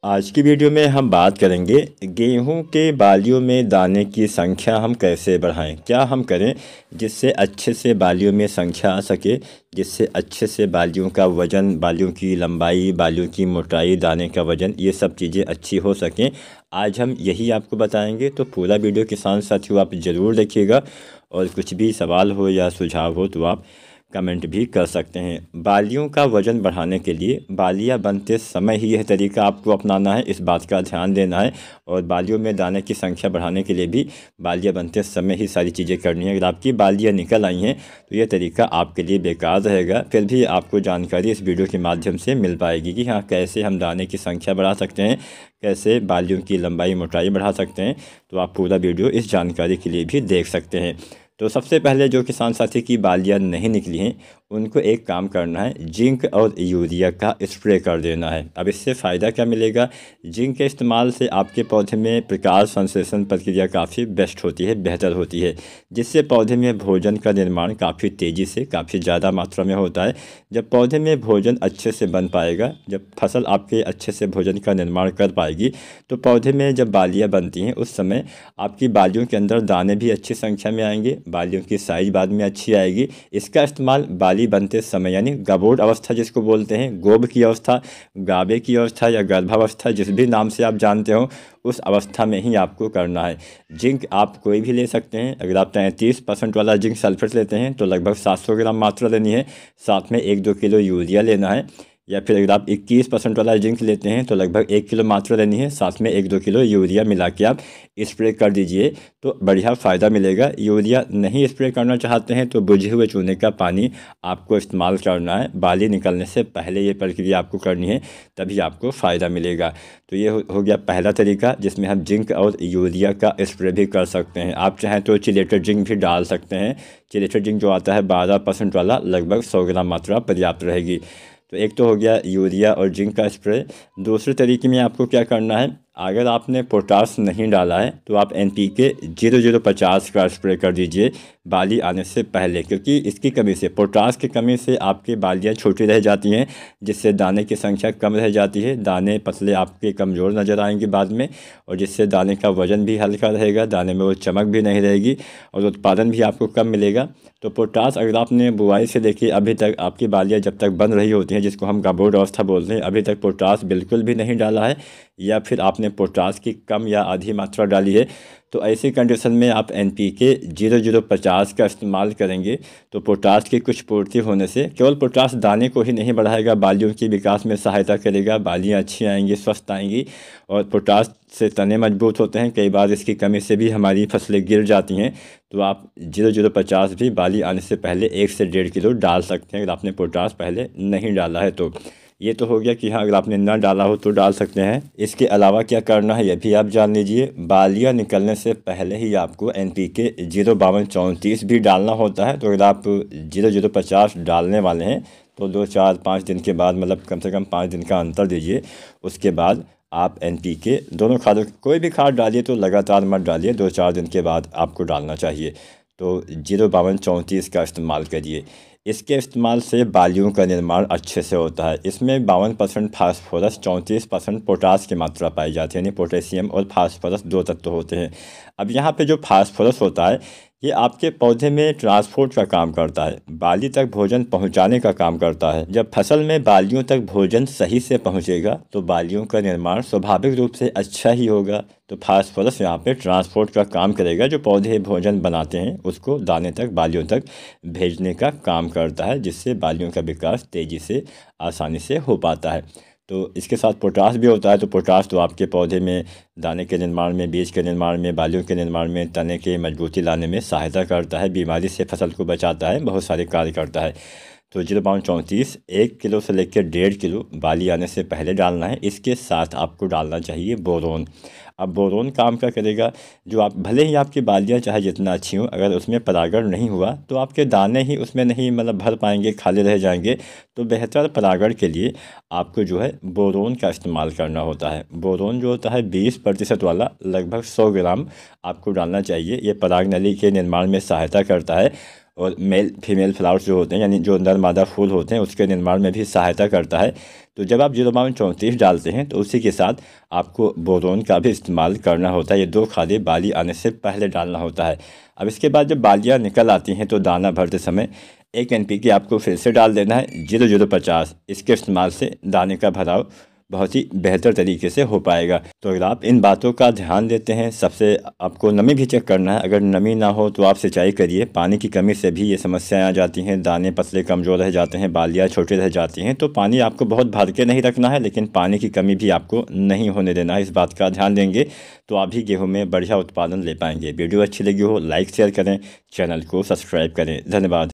आज की वीडियो में हम बात करेंगे गेहूं के बालियों में दाने की संख्या हम कैसे बढ़ाएं। क्या हम करें जिससे अच्छे से बालियों में संख्या आ सके, जिससे अच्छे से बालियों का वज़न, बालियों की लंबाई, बालियों की मोटाई, दाने का वज़न, ये सब चीज़ें अच्छी हो सकें। आज हम यही आपको बताएंगे, तो पूरा वीडियो किसान साथियों आप ज़रूर देखिएगा। और कुछ भी सवाल हो या सुझाव हो तो आप कमेंट भी कर सकते हैं। बालियों का वज़न बढ़ाने के लिए बालियाँ बनते समय ही यह तरीका आपको अपनाना है, इस बात का ध्यान देना है। और बालियों में दाने की संख्या बढ़ाने के लिए भी बालियाँ बनते समय ही सारी चीज़ें करनी है। अगर आपकी बालियाँ निकल आई हैं तो यह तरीका आपके लिए बेकार रहेगा। फिर भी आपको जानकारी इस वीडियो के माध्यम से मिल पाएगी कि हाँ, कैसे हम दाने की संख्या बढ़ा सकते हैं, कैसे बालियों की लंबाई मोटाई बढ़ा सकते हैं। तो आप पूरा वीडियो इस जानकारी के लिए भी देख सकते हैं। तो सबसे पहले जो किसान साथी की बालियाँ नहीं निकली हैं उनको एक काम करना है, जिंक और यूरिया का स्प्रे कर देना है। अब इससे फ़ायदा क्या मिलेगा? जिंक के इस्तेमाल से आपके पौधे में प्रकाश संश्लेषण प्रक्रिया काफ़ी बेस्ट होती है, बेहतर होती है, जिससे पौधे में भोजन का निर्माण काफ़ी तेज़ी से, काफ़ी ज़्यादा मात्रा में होता है। जब पौधे में भोजन अच्छे से बन पाएगा, जब फसल आपके अच्छे से भोजन का निर्माण कर पाएगी, तो पौधे में जब बालियाँ बनती हैं उस समय आपकी बालियों के अंदर दाने भी अच्छी संख्या में आएंगे, बालियों की साइज बाद में अच्छी आएगी। इसका इस्तेमाल बाली बनते समय, यानी गबोट अवस्था जिसको बोलते हैं, गोब की अवस्था, गाबे की अवस्था या गर्भावस्था, जिस भी नाम से आप जानते हो, उस अवस्था में ही आपको करना है। जिंक आप कोई भी ले सकते हैं। अगर आप 33% वाला जिंक सल्फेट लेते हैं तो लगभग 700 ग्राम मात्रा लेनी है। साथ में 1-2 किलो यूरिया लेना है। या फिर अगर आप 21% वाला जिंक लेते हैं तो लगभग 1 किलो मात्रा लेनी है। साथ में 1-2 किलो यूरिया मिला के आप स्प्रे कर दीजिए तो बढ़िया फ़ायदा मिलेगा। यूरिया नहीं स्प्रे करना चाहते हैं तो बुझे हुए चूने का पानी आपको इस्तेमाल करना है। बाली निकलने से पहले ये प्रक्रिया आपको करनी है, तभी आपको फ़ायदा मिलेगा। तो ये हो गया पहला तरीका, जिसमें हम जिंक और यूरिया का स्प्रे भी कर सकते हैं। आप चाहें तो चिलेटेड जिंक भी डाल सकते हैं। चिलेटेड जिंक जो आता है 12% वाला, लगभग 100 ग्राम मात्रा पर्याप्त रहेगी। तो एक तो हो गया यूरिया और जिंक का स्प्रे। दूसरे तरीके में आपको क्या करना है, अगर आपने पोटास नहीं डाला है तो आप NPK 0050 का स्प्रे कर दीजिए बाली आने से पहले, क्योंकि इसकी कमी से, पोटास की कमी से आपकी बालियाँ छोटी रह जाती हैं, जिससे दाने की संख्या कम रह जाती है, दाने पतले आपके कमज़ोर नज़र आएंगे बाद में, और जिससे दाने का वज़न भी हल्का रहेगा, दाने में वो चमक भी नहीं रहेगी और उत्पादन भी आपको कम मिलेगा। तो पोटास अगर आपने बुआई से देखिए अभी तक आपकी बालियाँ जब तक बन रही होती हैं, जिसको हम गबोट अवस्था बोलते हैं, अभी तक पोटास बिल्कुल भी नहीं डाला है, या फिर आपने पोटास की कम या आधी मात्रा डाली है, तो ऐसी कंडीशन में आप NPK 0050 का इस्तेमाल करेंगे तो पोटास की कुछ पूर्ति होने से केवल पोटास दाने को ही नहीं बढ़ाएगा, बालियों के विकास में सहायता करेगा, बालियाँ अच्छी आएंगी, स्वस्थ आएंगी। और पोटास से तने मजबूत होते हैं, कई बार इसकी कमी से भी हमारी फसलें गिर जाती हैं। तो आप 0050 भी बाली आने से पहले 1 से 1.5 किलो डाल सकते हैं, अगर आपने पोटास पहले नहीं डाला है तो। ये तो हो गया कि हाँ, अगर आपने ना डाला हो तो डाल सकते हैं। इसके अलावा क्या करना है ये भी आप जान लीजिए। बालियाँ निकलने से पहले ही आपको NPK 05234 भी डालना होता है। तो अगर आप 0050 डालने वाले हैं तो 2-4-5 दिन के बाद, मतलब कम से कम 5 दिन का अंतर दीजिए। उसके बाद आप NPK दोनों खादों, कोई भी खाद डालिए तो लगातार मत डालिए, 2-4 दिन के बाद आपको डालना चाहिए। तो 05234 का इस्तेमाल करिए। इसके इस्तेमाल से बालियों का निर्माण अच्छे से होता है। इसमें 52% फास्फोरस, 34% पोटास की मात्रा पाई जाती है, यानी पोटेशियम और फास्फोरस 2 तत्व होते हैं। अब यहाँ पे जो फास्फोरस होता है ये आपके पौधे में ट्रांसपोर्ट का काम करता है, बाली तक भोजन पहुँचाने का काम करता है। जब फसल में बालियों तक भोजन सही से पहुँचेगा तो बालियों का निर्माण स्वाभाविक रूप से अच्छा ही होगा। तो फास्फोरस यहाँ पे ट्रांसपोर्ट का काम करेगा, जो पौधे भोजन बनाते हैं उसको दाने तक, बालियों तक भेजने का काम करता है, जिससे बालियों का विकास तेज़ी से, आसानी से हो पाता है। तो इसके साथ पोटास भी होता है। तो पोटास तो आपके पौधे में दाने के निर्माण में, बीज के निर्माण में, बालियों के निर्माण में, तने के मजबूती लाने में सहायता करता है, बीमारी से फसल को बचाता है, बहुत सारे कार्य करता है। तो 05234 1 किलो से लेकर 1.5 किलो बाली आने से पहले डालना है। इसके साथ आपको डालना चाहिए बोरोन। अब बोरोन काम क्या करेगा, जो आप, भले ही आपकी बालियाँ चाहे जितना अच्छी हों, अगर उसमें परागण नहीं हुआ तो आपके दाने ही उसमें नहीं, मतलब भर पाएंगे, खाली रह जाएंगे। तो बेहतर परागण के लिए आपको जो है बोरोन का इस्तेमाल करना होता है। बोरोन जो होता है 20% वाला, लगभग 100 ग्राम आपको डालना चाहिए। ये पराग नली के निर्माण में सहायता करता है और मेल फीमेल फ्लावर्स जो होते हैं यानी जो नर मादा फूल होते हैं उसके निर्माण में भी सहायता करता है। तो जब आप 0.34 डालते हैं तो उसी के साथ आपको बोरोन का भी इस्तेमाल करना होता है। ये 2 खादें बाली आने से पहले डालना होता है। अब इसके बाद जब बालियाँ निकल आती हैं तो दाना भरते समय 1 NPK आपको फिर से डाल देना है 0.050। इसके इस्तेमाल से दाने का भराव बहुत ही बेहतर तरीके से हो पाएगा। तो अगर आप इन बातों का ध्यान देते हैं, सबसे आपको नमी भी चेक करना है। अगर नमी ना हो तो आप सिंचाई करिए। पानी की कमी से भी ये समस्याएं आ जाती हैं, दाने पतले कमज़ोर रह जाते हैं, बालियाँ छोटी रह जाती हैं। तो पानी आपको बहुत भर के नहीं रखना है, लेकिन पानी की कमी भी आपको नहीं होने देना है। इस बात का ध्यान देंगे तो आप भी गेहूँ में बढ़िया उत्पादन ले पाएंगे। वीडियो अच्छी लगी हो लाइक शेयर करें, चैनल को सब्सक्राइब करें। धन्यवाद।